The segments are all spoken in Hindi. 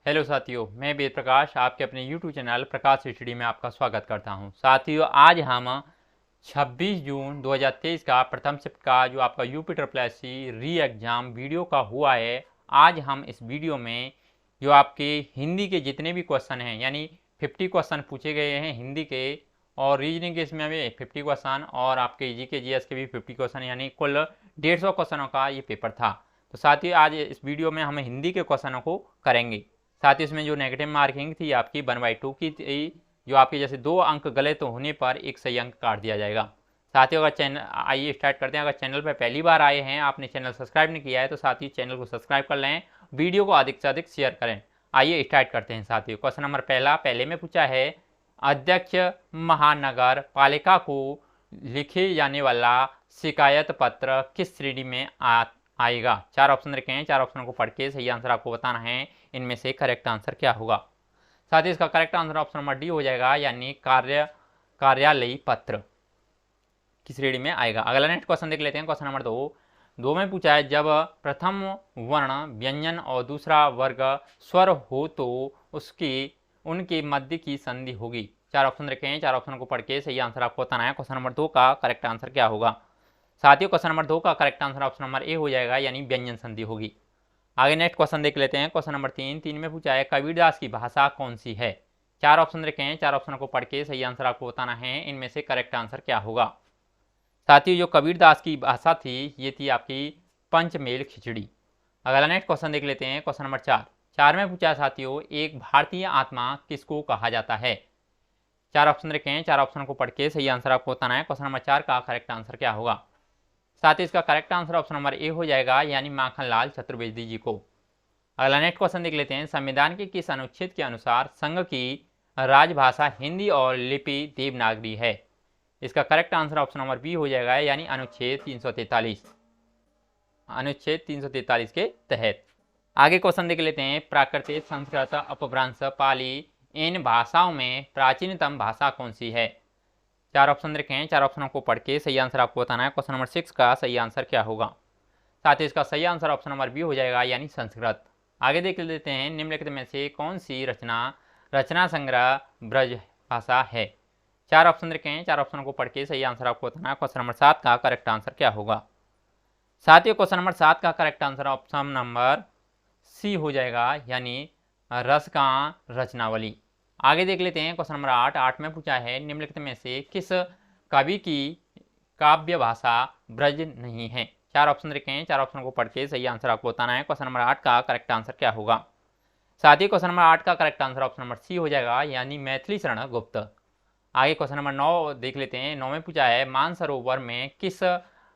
हेलो साथियों, मैं वेद प्रकाश आपके अपने यूट्यूब चैनल प्रकाश स्टडी में आपका स्वागत करता हूं। साथियों, आज हम 26 जून 2023 का प्रथम शिफ्ट का जो आपका यूपी ट्रिपल एससी री एग्ज़ाम वीडियो का हुआ है। आज हम इस वीडियो में जो आपके हिंदी के जितने भी क्वेश्चन हैं, यानी 50 क्वेश्चन पूछे गए हैं हिंदी के, और रीजनिंग के इसमें भी 50 क्वेश्चन, और आपके जीके जीएस के भी 50 क्वेश्चन, यानी कुल 150 क्वेश्चनों का ये पेपर था। तो साथियों, आज इस वीडियो में हम हिंदी के क्वेश्चनों को करेंगे। साथ ही इसमें जो नेगेटिव मार्किंग थी आपकी 1/2 की थी, जो आपके जैसे 2 अंक गलत होने पर एक सही अंक काट दिया जाएगा। साथियों, अगर चैनल आइए स्टार्ट करते हैं। अगर चैनल पर पहली बार आए हैं, आपने चैनल सब्सक्राइब नहीं किया है, तो साथियों चैनल को सब्सक्राइब कर लें, वीडियो को अधिक से अधिक शेयर करें। आइए स्टार्ट करते हैं साथियों। क्वेश्चन नंबर पहले में पूछा है, अध्यक्ष महानगर पालिका को लिखे जाने वाला शिकायत पत्र किस श्रेणी में आएगा। 4 ऑप्शन रखे हैं, 4 ऑप्शन को पढ़ के सही आंसर आपको बताना है। इनमें से करेक्ट आंसर क्या होगा। साथ ही इसका correct answer option number D हो जाएगा, यानी कार्यालयी पत्र की श्रेणी में आएगा। अगला नेक्स्ट क्वेश्चन देख लेते हैं। क्वेश्चन नंबर दो में पूछा है, जब प्रथम वर्ण व्यंजन और दूसरा वर्ग स्वर हो तो उनके मध्य की संधि होगी। 4 ऑप्शन रखे हैं, 4 ऑप्शन को पढ़ के सही आंसर आपको बताना है। क्वेश्चन नंबर 2 का करेक्ट आंसर क्या होगा। साथियों, क्वेश्चन नंबर 2 का correct answer option number A हो जाएगा, यानी व्यंजन संधि होगी। आगे नेक्स्ट क्वेश्चन देख लेते हैं। क्वेश्चन नंबर 3 में पूछा है, कबीरदास की भाषा कौन सी है। 4 ऑप्शन रखे हैं, 4 ऑप्शन को पढ़ के सही आंसर आपको बताना है। इनमें से करेक्ट आंसर क्या होगा। साथियों, जो कबीरदास की भाषा थी ये थी आपकी पंचमेल खिचड़ी। अगला नेक्स्ट क्वेश्चन देख लेते हैं। क्वेश्चन नंबर 4 में पूछा है साथियों, एक भारतीय आत्मा किसको कहा जाता है। 4 ऑप्शन रखे हैं, 4 ऑप्शन को पढ़ के सही आंसर आपको बताना है। क्वेश्चन नंबर 4 का करेक्ट आंसर क्या होगा। साथ ही इसका correct answer option number A हो जाएगा, यानी माखनलाल चतुर्वेदी जी को। अगला नेक्स्ट क्वेश्चन देख लेते हैं। संविधान के किस अनुच्छेद के अनुसार संघ की राजभाषा हिंदी और लिपि देवनागरी है। इसका correct answer option number B हो जाएगा, यानी अनुच्छेद 343। अनुच्छेद 343 के तहत। आगे क्वेश्चन देख लेते हैं। प्राकृत, संस्कृत, अपभ्रंश, पाली, इन भाषाओं में प्राचीनतम भाषा कौन सी है। 4 ऑप्शन रखे हैं, 4 ऑप्शनों को पढ़ के सही आंसर आपको बताना है। क्वेश्चन नंबर 6 का सही आंसर क्या होगा। साथ ही इसका सही आंसर ऑप्शन नंबर बी हो जाएगा, यानी संस्कृत। आगे देख लेते हैं, निम्नलिखित में से कौन सी रचना संग्रह ब्रज भाषा है। 4 ऑप्शन रखे हैं, 4 ऑप्शन को पढ़ के सही आंसर आपको बताना है। क्वेश्चन नंबर 7 का करेक्ट आंसर क्या होगा। साथ ही क्वेश्चन नंबर 7 का correct answer option number C हो जाएगा, यानी रसगान रचनावली। आगे देख लेते हैं। क्वेश्चन नंबर 8 में पूछा है, निम्नलिखित में से किस कवि की काव्य भाषा ब्रज नहीं है। 4 ऑप्शन रखे हैं, 4 ऑप्शन को पढ़ के सही आंसर आपको बताना है। क्वेश्चन नंबर 8 का करेक्ट आंसर क्या होगा। साथ ही क्वेश्चन नंबर 8 का correct answer option number C हो जाएगा, यानी मैथिली शरण गुप्त। आगे क्वेश्चन नंबर 9 देख लेते हैं। 9 में पूछा है, मानसरोवर में किस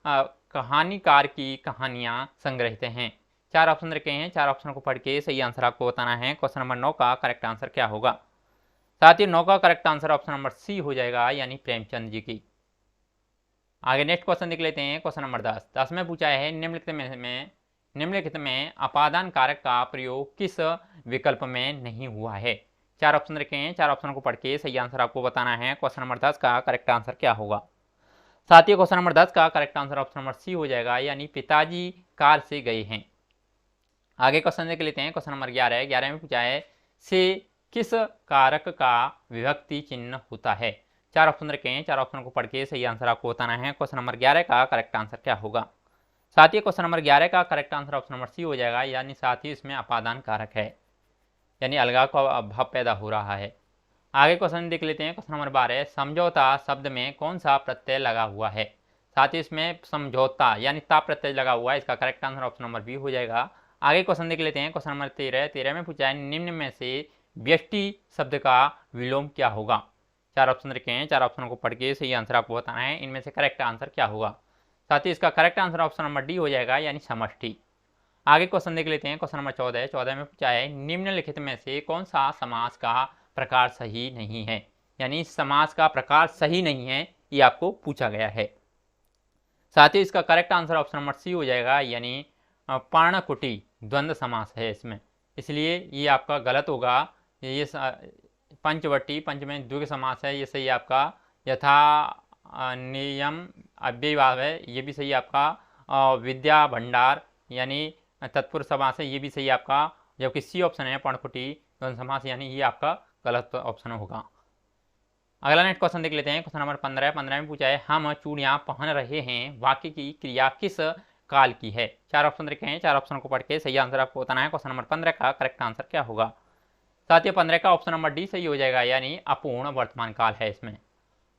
कहानीकार की कहानियां संग्रहित हैं। 4 ऑप्शन रखे हैं, 4 ऑप्शन को पढ़ के सही आंसर आपको बताना है। क्वेश्चन नंबर 9 का करेक्ट आंसर क्या होगा। साथ ही 9 का correct answer option number C हो जाएगा, यानी प्रेमचंद जी की। आगे नेक्स्ट क्वेश्चन देख लेते हैं। क्वेश्चन नंबर 10 में पूछा है, निम्नलिखित में अपादान कारक का प्रयोग किस विकल्प में नहीं हुआ है। 4 ऑप्शन रखे हैं, 4 ऑप्शन को पढ़ के सही आंसर आपको बताना है। क्वेश्चन नंबर 10 का करेक्ट आंसर क्या होगा। साथ ही क्वेश्चन नंबर 10 का correct answer option number C हो जाएगा, यानी पिताजी कार से गए हैं। आगे क्वेश्चन देख लेते हैं। क्वेश्चन नंबर 11 में पूछा है, से किस कारक का विभक्ति चिन्ह होता है। 4 ऑप्शन रखे हैं, 4 ऑप्शन को पढ़ के सही आंसर आपको बताना है। क्वेश्चन नंबर 11 का करेक्ट आंसर क्या होगा। साथ ही क्वेश्चन नंबर 11 का correct answer option number C हो जाएगा, यानी साथ ही इसमें अपादान कारक है, यानी अलगा का अभाव पैदा हो रहा है। आगे क्वेश्चन देख लेते हैं। क्वेश्चन नंबर 12, समझौता शब्द में कौन सा प्रत्यय लगा हुआ है। साथ ही इसमें समझौता यानी ता प्रत्यय लगा हुआ है। इसका correct answer option number B हो जाएगा। आगे क्वेश्चन देख लेते हैं। क्वेश्चन नंबर 13 में पूछा है, निम्न में से व्यष्टि शब्द का विलोम क्या होगा। 4 ऑप्शन रखे हैं, 4 ऑप्शन को पढ़ के सही आंसर आपको बताना है। इनमें से करेक्ट आंसर क्या होगा। साथ ही इसका correct answer option number D हो जाएगा, यानी समष्टि। आगे क्वेश्चन देख लेते हैं। क्वेश्चन नंबर 14 में पूछा है, निम्नलिखित में से कौन सा समास का प्रकार सही नहीं है। यानी समास का प्रकार सही नहीं है, ये आपको पूछा गया है। साथ ही इसका correct answer option number C हो जाएगा, यानी पर्णकुटी द्वंद्व समास है इसमें, इसलिए ये आपका गलत होगा। ये पंचवटी, पंच में द्विगु समास है, ये सही आपका। यथा नियम अव्ययभाव है, ये भी सही आपका। विद्या भंडार यानी तत्पुरुष समास है, ये भी सही आपका। जबकि सी ऑप्शन है पर्णकुटी द्वंद्व समास, यानी ये आपका गलत ऑप्शन होगा। अगला नेक्स्ट क्वेश्चन देख लेते हैं। क्वेश्चन नंबर 15 में पूछा है हम चूड़ियां पहन रहे हैं, वाक्य की क्रिया किस काल की है। 4 ऑप्शन रखे हैं, 4 ऑप्शन को पढ़ के सही आंसर आपको बताना है। क्वेश्चन नंबर 15 का करेक्ट आंसर क्या होगा। साथियों 15 का ऑप्शन नंबर डी सही हो जाएगा, यानी अपूर्ण वर्तमान काल है इसमें।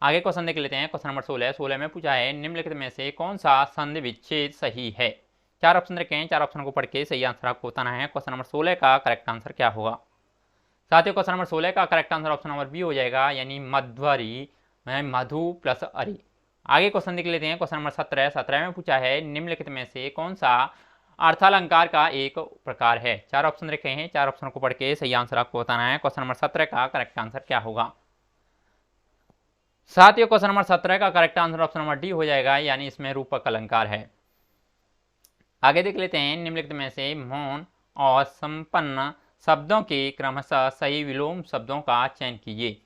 आगे क्वेश्चन देख लेते हैं। क्वेश्चन नंबर 16 में पूछा है निम्नलिखित में से कौन सा संधि विच्छेद सही है। 4 ऑप्शन रखे हैं, 4 ऑप्शन को पढ़ के सही आंसर आपको बताना है। क्वेश्चन नंबर 16 का करेक्ट आंसर क्या होगा। साथियों क्वेश्चन नंबर 16 का correct answer option number B हो जाएगा, यानी मध्वरी में मधु प्लस अरि। आगे क्वेश्चन देख लेते हैं। क्वेश्चन नंबर 17 में पूछा है निम्नलिखित में से कौन सा अर्थालंकार का एक प्रकार है। 4 ऑप्शन रखे हैं, 4 ऑप्शन को पढ़ के सही आंसर आपको बताना है। क्वेश्चन नंबर 17 का करेक्ट आंसर क्या होगा। साथियों क्वेश्चन नंबर 17 का correct answer option number D हो जाएगा, यानी इसमें रूपक अलंकार है। आगे देख लेते हैं। निम्नलिखित में से मौन और संपन्न शब्दों के क्रमशः सही विलोम शब्दों का चयन कीजिए।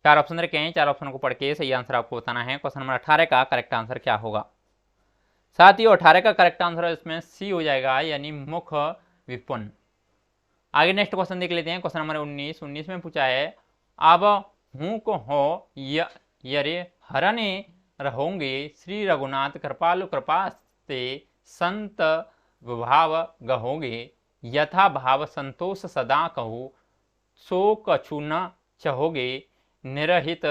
4 ऑप्शन रखे हैं, 4 ऑप्शन को पढ़ के सही आंसर आपको बताना है। क्वेश्चन नंबर 18 का करेक्ट आंसर क्या होगा। साथियों 18 का करेक्ट आंसर इसमें सी हो जाएगा, यानी मुख विपुन। आगे नेक्स्ट क्वेश्चन देख लेते हैं। क्वेश्चन नंबर 19 में पूछा है अब हूँ को हो यरे हरने रहोगे, श्री रघुनाथ कृपालु कृपा से संत भाव गहोगे, यथा भाव संतोष सदा कहू, सो कछु न चहोगे, निरहित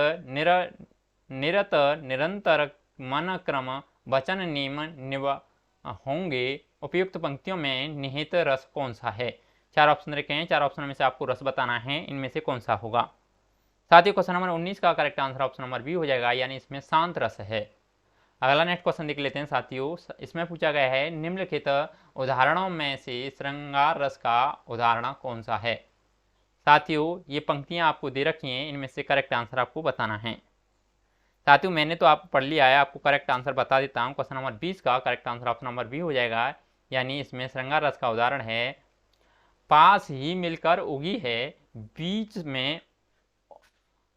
निरत निरंतर मन क्रम वचन नियम निव होंगे, उपयुक्त पंक्तियों में निहित रस कौन सा है। 4 ऑप्शन रखे हैं, 4 ऑप्शन में से आपको रस बताना है, इनमें से कौन सा होगा। साथ ही क्वेश्चन नंबर 19 का correct answer option number B हो जाएगा, यानी इसमें शांत रस है। अगला नेक्स्ट क्वेश्चन देख लेते हैं। साथियों इसमें पूछा गया है निम्नलिखित उदाहरणों में से श्रृंगार रस का उदाहरण कौन सा है। साथियों ये पंक्तियां आपको दे रखी हैं, इनमें से करेक्ट आंसर आपको बताना है। साथियों मैंने तो आप पढ़ लिया है, आपको करेक्ट आंसर बता देता हूँ। क्वेश्चन नंबर 20 का correct answer option number B हो जाएगा, यानी इसमें श्रृंगार रस का उदाहरण है पास ही मिलकर उगी है, बीच में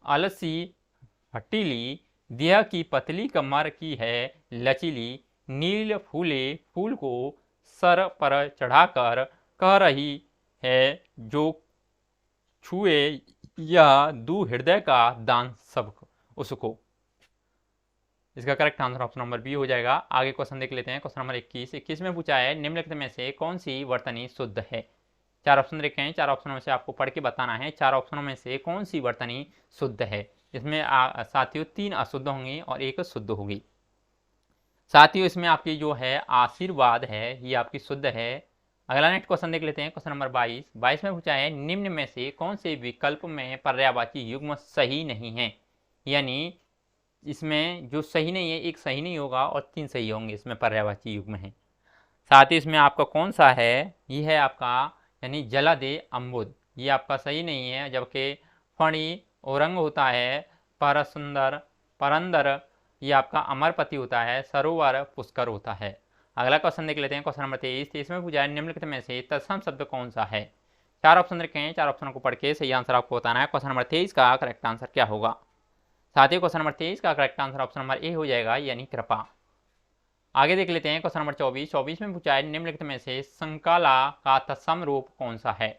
अलसी हटीली, देह की पतली कमर की है लचीली, नील फूले फूल को सर पर चढ़ाकर कह रही है जो छुए यह दू हृदय का दान सब उसको। इसका correct answer option number B हो जाएगा। आगे क्वेश्चन देख लेते हैं। क्वेश्चन नंबर 21 में पूछा है निम्नलिखित में से कौन सी वर्तनी शुद्ध है। 4 ऑप्शन रखे हैं, 4 ऑप्शनों में से आपको पढ़ के बताना है 4 ऑप्शनों में से कौन सी वर्तनी शुद्ध है। इसमें साथियों 3 अशुद्ध होंगी और 1 शुद्ध होगी। साथियों इसमें आपकी जो है आशीर्वाद है ये आपकी शुद्ध है। अगला नेक्स्ट क्वेश्चन देख लेते हैं। क्वेश्चन नंबर 22 में पूछा है निम्न में से कौन से विकल्प में पर्यायवाची युग्म सही नहीं है। यानी इसमें जो सही नहीं है, एक सही नहीं होगा और 3 सही होंगे, इसमें पर्यायवाची युग्म है। साथ ही इसमें आपका कौन सा है, ये है आपका यानी जलदे अम्बुद, ये आपका सही नहीं है। जबकि फणी औरंग होता है, परसुंदर परंदर ये आपका अमरपति होता है, सरोवर पुष्कर होता है। अगला क्वेश्चन देख लेते हैं। क्वेश्चन नंबर 23 में पूछा है निम्नलिखित में से तत्सम शब्द कौन सा है। 4 ऑप्शन रखे हैं, 4 ऑप्शन को पढ़ के सही आंसर आपको बताना है। क्वेश्चन नंबर 23 का करेक्ट आंसर क्या होगा। साथ ही क्वेश्चन नंबर 23 का correct answer option number A हो जाएगा, यानी कृपा। आगे देख लेते हैं। क्वेश्चन नंबर 24 में पूछा है निम्नलिखित में से संकाला का तत्सम रूप कौन सा है।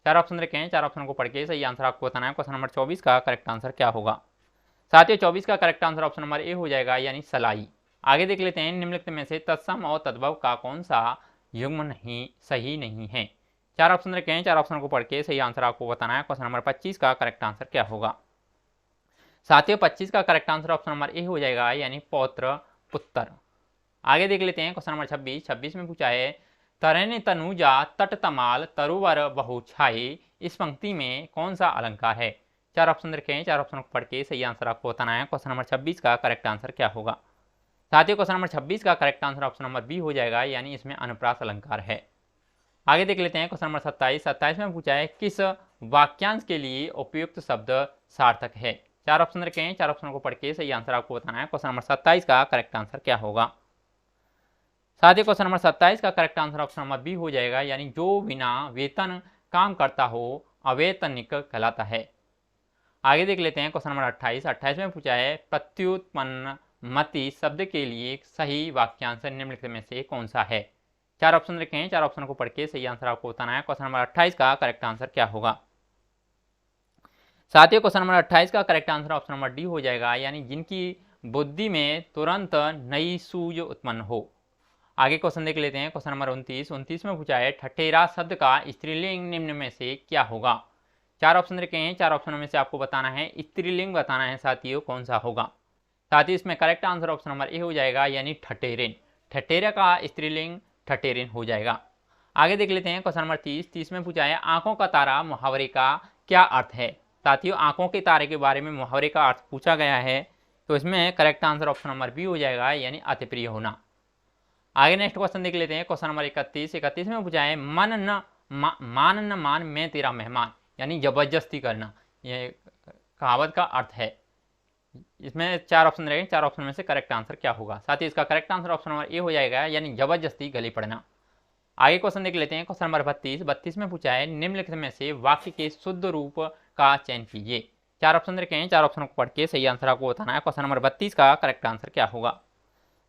4 ऑप्शन रखे हैं, 4 ऑप्शन को पढ़ के सही आंसर आपको बताना है। क्वेश्चन नंबर 24 का करेक्ट आंसर क्या होगा। साथ ही 24 का correct answer option number A हो जाएगा, यानी सलाई। आगे देख लेते हैं निम्नलिखित में से तत्सम और तद्भव का कौन सा युग्म नहीं सही नहीं है। 4 ऑप्शन रखे हैं, 4 ऑप्शन को पढ़ के सही आंसर आपको बताना है। क्वेश्चन नंबर 25 का करेक्ट आंसर क्या होगा। साथियों 25 का correct answer option number A हो जाएगा, यानी पौत्र पुत्र। आगे देख लेते हैं। क्वेश्चन नंबर 26 में पूछा है तरने तनुजा तट तमाल तरुवर बहु छाई, इस पंक्ति में कौन सा अलंकार है। 4 ऑप्शन रखे हैं, 4 ऑप्शन को पढ़ के सही आंसर आपको बताना है। क्वेश्चन नंबर 26 का करेक्ट आंसर क्या होगा। साथियों क्वेश्चन नंबर 26 का correct answer option number B हो जाएगा, यानी इसमें अनुप्रास अलंकार है। आगे देख लेते हैं। क्वेश्चन नंबर 27 में पूछा है किस वाक्यांश के लिए उपयुक्त शब्द सार्थक है। 4 ऑप्शन रखे हैं, 4 ऑप्शन को पढ़ के सही आंसर आपको बताना है। क्वेश्चन नंबर 27 का करेक्ट आंसर क्या होगा। साथ ही क्वेश्चन नंबर 27 का correct answer option number B हो जाएगा, यानी जो बिना वेतन काम करता हो अवेतनिक कहलाता है। आगे देख लेते हैं। क्वेश्चन नंबर 28 में पूछा है प्रत्युत्पन्न मति शब्द के लिए सही वाक्यांश निम्नलिखित में से कौन सा है। चार ऑप्शन रखे हैं, चार ऑप्शन को पढ़ के सही आंसर आपको बताना है। क्वेश्चन नंबर 28 का करेक्ट आंसर क्या होगा। साथियों क्वेश्चन नंबर 28 का correct answer option number D हो जाएगा, यानी जिनकी बुद्धि में तुरंत नई सूझ उत्पन्न हो। आगे क्वेश्चन देख लेते हैं। क्वेश्चन नंबर 29 में पूछा है ठठेरा शब्द का स्त्रीलिंग निम्न में से क्या होगा। चार ऑप्शन रखे हैं, चार ऑप्शनों में से आपको बताना है, स्त्रीलिंग बताना है साथियों कौन सा होगा। साथियों इसमें correct answer option number A हो जाएगा, यानी ठठेरिन। ठठेरा का स्त्रीलिंग ठठेरिन हो जाएगा। आगे देख लेते हैं क्वेश्चन नंबर 30 में पूछा है आंखों का तारा मुहावरे का क्या अर्थ है। साथियों आंखों के तारे के बारे में मुहावरे का अर्थ पूछा गया है, तो इसमें correct answer option number B हो जाएगा, यानी अति प्रिय होना। आगे नेक्स्ट क्वेश्चन देख लेते हैं। क्वेश्चन नंबर 31 में पूछा है मान न मान मैं तेरा मेहमान, यानी जबरदस्ती करना, ये कहावत का अर्थ है। इसमें चार ऑप्शन रहेंगे, चार ऑप्शन में से करेक्ट आंसर क्या होगा। साथ ही इसका correct answer option number A हो जाएगा, यानी जबरदस्ती गले पड़ना। आगे क्वेश्चन देख लेते हैं। क्वेश्चन नंबर 32 में पूछा है निम्नलिखित में से वाक्य के शुद्ध रूप का चयन कीजिए। चार ऑप्शन रखे हैं, चार ऑप्शन को पढ़ के सही आंसर आपको बताना है। क्वेश्चन नंबर 32 का करेक्ट आंसर क्या होगा।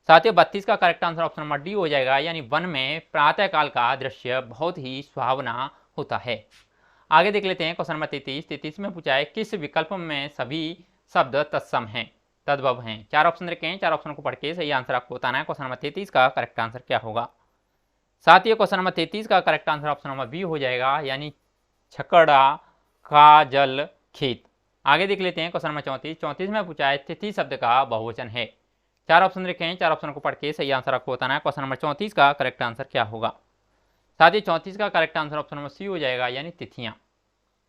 साथियों 32 का correct answer option number D हो जाएगा, यानी वन में प्रातःकाल का दृश्य बहुत ही सुहावना होता है। आगे देख लेते हैं। क्वेश्चन नंबर 33 में पूछा है किस विकल्प में सभी शब्द तत्सम हैं, तद्भव हैं। चार ऑप्शन रखे हैं, चार ऑप्शन को पढ़ के सही आंसर आपको बताना है। क्वेश्चन नंबर 33 का करेक्ट आंसर क्या होगा। साथियों क्वेश्चन नंबर 33 का correct answer option number B हो जाएगा, यानी छकड़ा काजल खेत। आगे देख लेते हैं। क्वेश्चन नंबर 34 में पूछा है तिथि शब्द का बहुवचन है। चार ऑप्शन रखे हैं, चार ऑप्शन को पढ़ के सही आंसर आपको बताना है। क्वेश्चन नंबर 34 का करेक्ट आंसर क्या होगा। साथ ही 34 का correct answer option number C हो जाएगा, यानी तिथियां।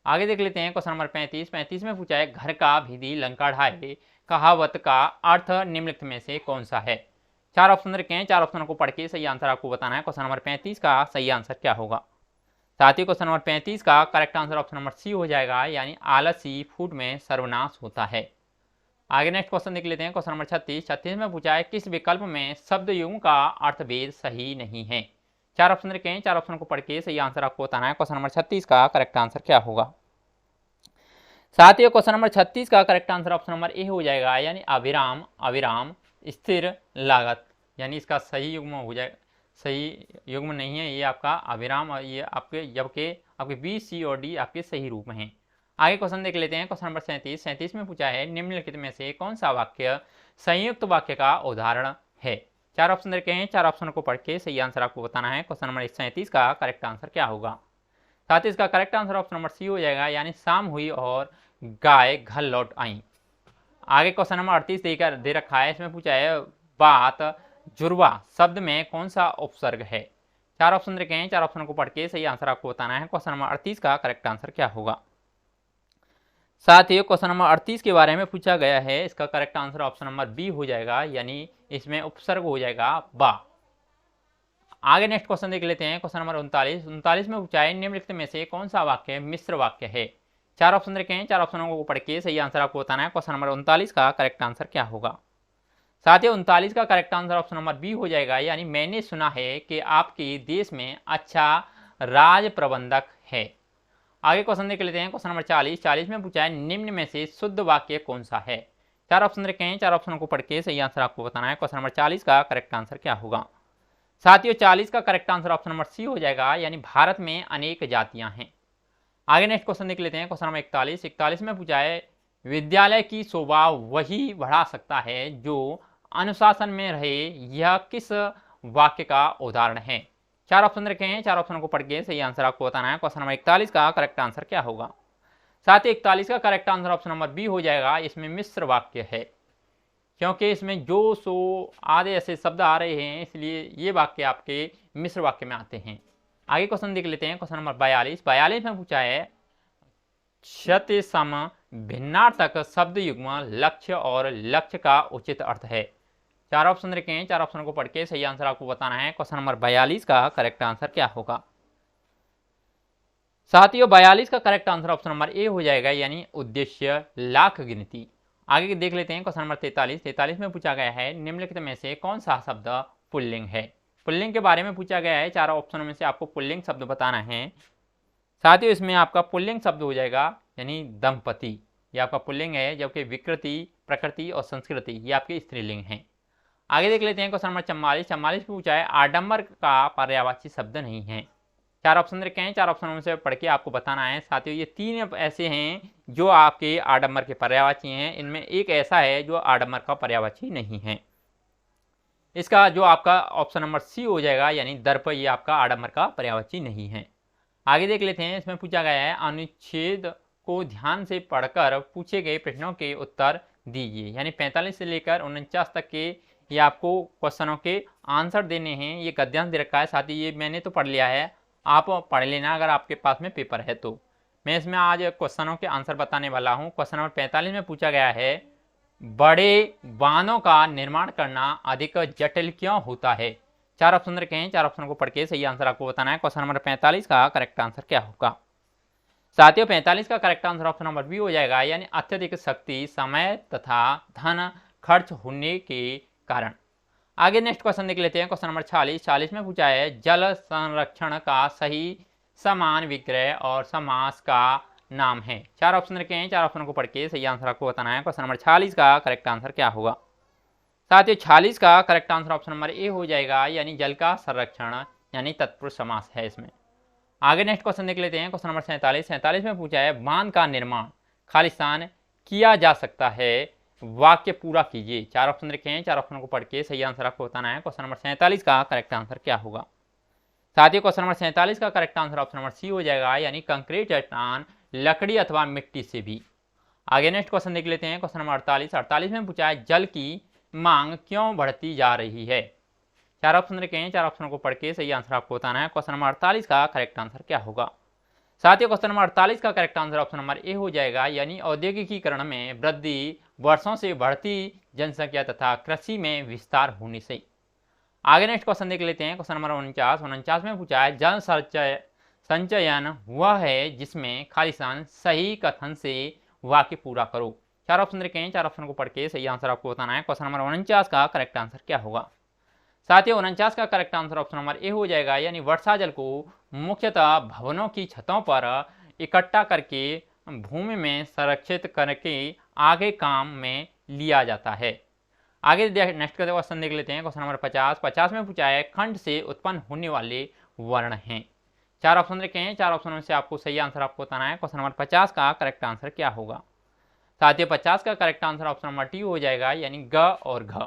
आगे देख लेते हैं। क्वेश्चन नंबर 35 में पूछा है घर का भीदी लंका ढाए कहावत का अर्थ निम्नलिखित में से कौन सा है। चार ऑप्शन रखे हैं, चार ऑप्शन को पढ़ के सही आंसर आपको बताना है। क्वेश्चन नंबर 35 का सही आंसर क्या होगा। साथ ही क्वेश्चन नंबर 35 का correct answer option number C हो जाएगा, यानी आलसी फूड में सर्वनाश होता है। आगे नेक्स्ट क्वेश्चन देख लेते हैं। क्वेश्चन नंबर 36 में पूछा है किस विकल्प में शब्द युग्म का अर्थभेद सही नहीं है। चार ऑप्शन रखे हैं, चार ऑप्शन को पढ़ के सही आंसर आपको बताना है। क्वेश्चन नंबर 36 का करेक्ट आंसर क्या होगा। साथ ही क्वेश्चन नंबर 36 का correct answer option number A हो जाएगा, यानी अविराम अविराम स्थिर लागत, यानी इसका सही युग्म हो जाएगा। सही युग्म नहीं है ये आपका अविराम, और ये आपके जबकि आपके बी सी और डी आपके सही रूप में हैं। आगे क्वेश्चन देख लेते हैं। क्वेश्चन नंबर 37 में पूछा है निम्नलिखित में से कौन सा वाक्य संयुक्त वाक्य का उदाहरण है। चार ऑप्शन रखे हैं, चार ऑप्शन को पढ़ के सही आंसर आपको बताना है। क्वेश्चन नंबर 37 का करेक्ट आंसर क्या होगा। साथ ही इसका correct answer option number C हो जाएगा, यानी शाम हुई और गाय घर लौट आई। आगे क्वेश्चन नंबर 38 देकर दे रखा है। इसमें पूछा है बात जुर्वा शब्द में कौन सा उपसर्ग है। चार ऑप्शन रखे हैं, चार ऑप्शन को पढ़ के सही आंसर आपको बताना है। क्वेश्चन नंबर 38 का करेक्ट आंसर क्या होगा। साथ ही क्वेश्चन नंबर 38 के बारे में पूछा गया है, इसका correct answer option number B हो जाएगा, यानी इसमें उपसर्ग हो जाएगा बा। आगे नेक्स्ट क्वेश्चन देख लेते हैं। क्वेश्चन नंबर 39 में पूछा है निम्नलिखित में से कौन सा वाक्य मिश्र वाक्य है। चार ऑप्शन रखे हैं, चार ऑप्शनों को पढ़ के सही आंसर आपको बताना है। क्वेश्चन नंबर 39 का करेक्ट आंसर क्या होगा। साथ ही 39 का correct answer option number B हो जाएगा, यानी मैंने सुना है कि आपके देश में अच्छा राज प्रबंधक है। आगे क्वेश्चन देख लेते हैं। क्वेश्चन नंबर 40 में पूछा है निम्न में से शुद्ध वाक्य कौन सा है। चार ऑप्शन रखे हैं, चार ऑप्शनों को पढ़ के सही आंसर आपको बताना है। क्वेश्चन नंबर 40 का करेक्ट आंसर क्या होगा। साथियों 40 का correct answer option number C हो जाएगा, यानी भारत में अनेक जातियां हैं। आगे नेक्स्ट क्वेश्चन देख लेते हैं। क्वेश्चन नंबर 41 में पूछा है विद्यालय की शोभा वही बढ़ा सकता है जो अनुशासन में रहे, यह किस वाक्य का उदाहरण है। चार ऑप्शन रखे हैं, चार ऑप्शन को पढ़ के सही आंसर आपको बताना है। क्वेश्चन नंबर 41 का करेक्ट आंसर क्या होगा। साथ ही 41 का correct answer option number B हो जाएगा, इसमें मिश्र वाक्य है, क्योंकि इसमें जो सो आदि ऐसे शब्द आ रहे हैं, इसलिए ये वाक्य आपके मिश्र वाक्य में आते हैं। आगे क्वेश्चन देख लेते हैं। क्वेश्चन नंबर 42 में पूछा है क्षति सम भिन्नार्थक शब्द युग्म लक्ष्य और लक्ष्य का उचित अर्थ है। चार ऑप्शन रखे हैं, चार ऑप्शन को पढ़ के सही आंसर आपको बताना है। क्वेश्चन नंबर 42 का करेक्ट आंसर क्या होगा। साथियों 42 का correct answer option number A हो जाएगा, यानी उद्देश्य लाख गिनती। आगे देख लेते हैं। क्वेश्चन नंबर 43 में पूछा गया है निम्नलिखित में से कौन सा शब्द पुल्लिंग है। पुल्लिंग के बारे में पूछा गया है, चारों ऑप्शनों में से आपको पुल्लिंग शब्द बताना है। साथियों इसमें आपका पुल्लिंग शब्द हो जाएगा, यानी दंपति, ये आपका पुल्लिंग है, जबकि विकृति प्रकृति और संस्कृति ये आपके स्त्रीलिंग हैं। आगे देख लेते हैं क्वेश्चन नंबर 44। 44 पूछा है आडंबर का पर्यायवाची शब्द नहीं है। 4 ऑप्शन रखे हैं, 4 ऑप्शनों में से पढ़ के आपको बताना है। साथियों, ये 3 ऐसे हैं जो आपके आडंबर के पर्यायवाची हैं, इनमें एक ऐसा है जो आडंबर का पर्यायवाची नहीं है। इसका जो आपका ऑप्शन नंबर सी हो जाएगा, यानी दर्प, ये आपका आडंबर का पर्यायवाची नहीं है। आगे देख लेते हैं। इसमें पूछा गया है अनुच्छेद को ध्यान से पढ़कर पूछे गए प्रश्नों के उत्तर दीजिए, यानी 45 से लेकर 49 तक के ये आपको क्वेश्चनों के आंसर देने हैं। ये गद्यांश दे रखा है, साथ ही ये मैंने तो पढ़ लिया है, आप पढ़ लेना अगर आपके पास में पेपर है तो। मैं इसमें आज क्वेश्चनों के आंसर बताने वाला हूँ। क्वेश्चन नंबर 45 में पूछा गया है बड़े बांधों का निर्माण करना अधिक जटिल क्यों होता है। 4 ऑप्शन रखे हैं, 4 ऑप्शन को पढ़ के सही आंसर आपको बताना है। क्वेश्चन नंबर 45 का करेक्ट आंसर क्या होगा। साथियों, 45 का correct answer option number B हो जाएगा, यानी अत्यधिक शक्ति, समय तथा धन खर्च होने के कारण। आगे नेक्स्ट क्वेश्चन देख लेते हैं। Question number 46। 46 में पूछा है जल संरक्षण का सही समान विग्रह और समास का नाम है। 4 ऑप्शन रखे हैं, 4 ऑप्शन को पढ़ के सही आंसर आपको बताना है। क्वेश्चन नंबर 46 का करेक्ट आंसर क्या होगा। साथियों, 46 का correct answer option number A हो जाएगा, यानी जल का संरक्षण, यानी तत्पुरुष समास है इसमें। आगे नेक्स्ट क्वेश्चन देख लेते हैं। Question number 47। 47 में पूछा है बांध का निर्माण खालिस्तान किया जा सकता है, वाक्य पूरा कीजिए। 4 ऑप्शन रखे हैं, 4 ऑप्शन को पढ़ के सही आंसर आपको बताना है। क्वेश्चन नंबर 47 का करेक्ट आंसर क्या होगा। साथियों, क्वेश्चन नंबर 47 का correct answer option number C हो जाएगा, यानी कंक्रीट, चट्टान, लकड़ी अथवा मिट्टी से भी। आगे नेक्स्ट क्वेश्चन देख लेते हैं। Question number 48। 48 में पूछा है जल की मांग क्यों बढ़ती जा रही है। 4 ऑप्शन रखे हैं, 4 ऑप्शन को पढ़ के सही आंसर आपको बताना है। क्वेश्चन नंबर 48 का करेक्ट आंसर क्या होगा। साथियों, क्वेश्चन नंबर 48 का correct answer option number A हो जाएगा, यानी औद्योगिकीकरण में वृद्धि, वर्षों से बढ़ती जनसंख्या तथा कृषि में विस्तार होने से। आगे नेक्स्ट क्वेश्चन देख लेते हैं। Question number 49। 49 में पूछा है जल संचयन हुआ है जिसमें खालिस्तान सही कथन से वाक्य पूरा करो। 4 ऑप्शन रखे हैं, 4 ऑप्शन को पढ़ के सही आंसर आपको बताना है। क्वेश्चन नंबर 49 का करेक्ट आंसर क्या होगा। साथियों, 49 का correct answer option number A हो जाएगा, यानी वर्षा जल को मुख्यतः भवनों की छतों पर इकट्ठा करके भूमि में संरक्षित करके आगे काम में लिया जाता है। आगे नेक्स्ट क्वेश्चन देख लेते हैं। Question number 50। 50 में पूछा है खंड से उत्पन्न होने वाले वर्ण हैं। 4 ऑप्शन रखे हैं, 4 ऑप्शनों से आपको सही आंसर आपको बताना है। क्वेश्चन नंबर 50 का करेक्ट आंसर क्या होगा। साथियों, 50 का correct answer option number T हो जाएगा, यानी ग और घ।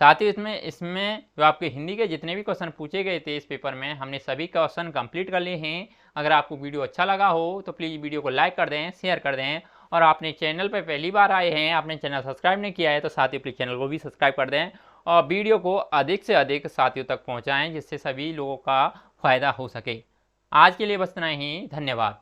साथियों, इसमें जो आपके हिंदी के जितने भी क्वेश्चन पूछे गए थे इस पेपर में, हमने सभी क्वेश्चन कंप्लीट कर लिए हैं। अगर आपको वीडियो अच्छा लगा हो तो प्लीज़ वीडियो को लाइक कर दें, शेयर कर दें, और आपने चैनल पर पहली बार आए हैं, आपने चैनल सब्सक्राइब नहीं किया है तो साथियों प्लीज़ चैनल को भी सब्सक्राइब कर दें और वीडियो को अधिक से अधिक साथियों तक पहुँचाएँ, जिससे सभी लोगों का फ़ायदा हो सके। आज के लिए बस इतना ही, धन्यवाद।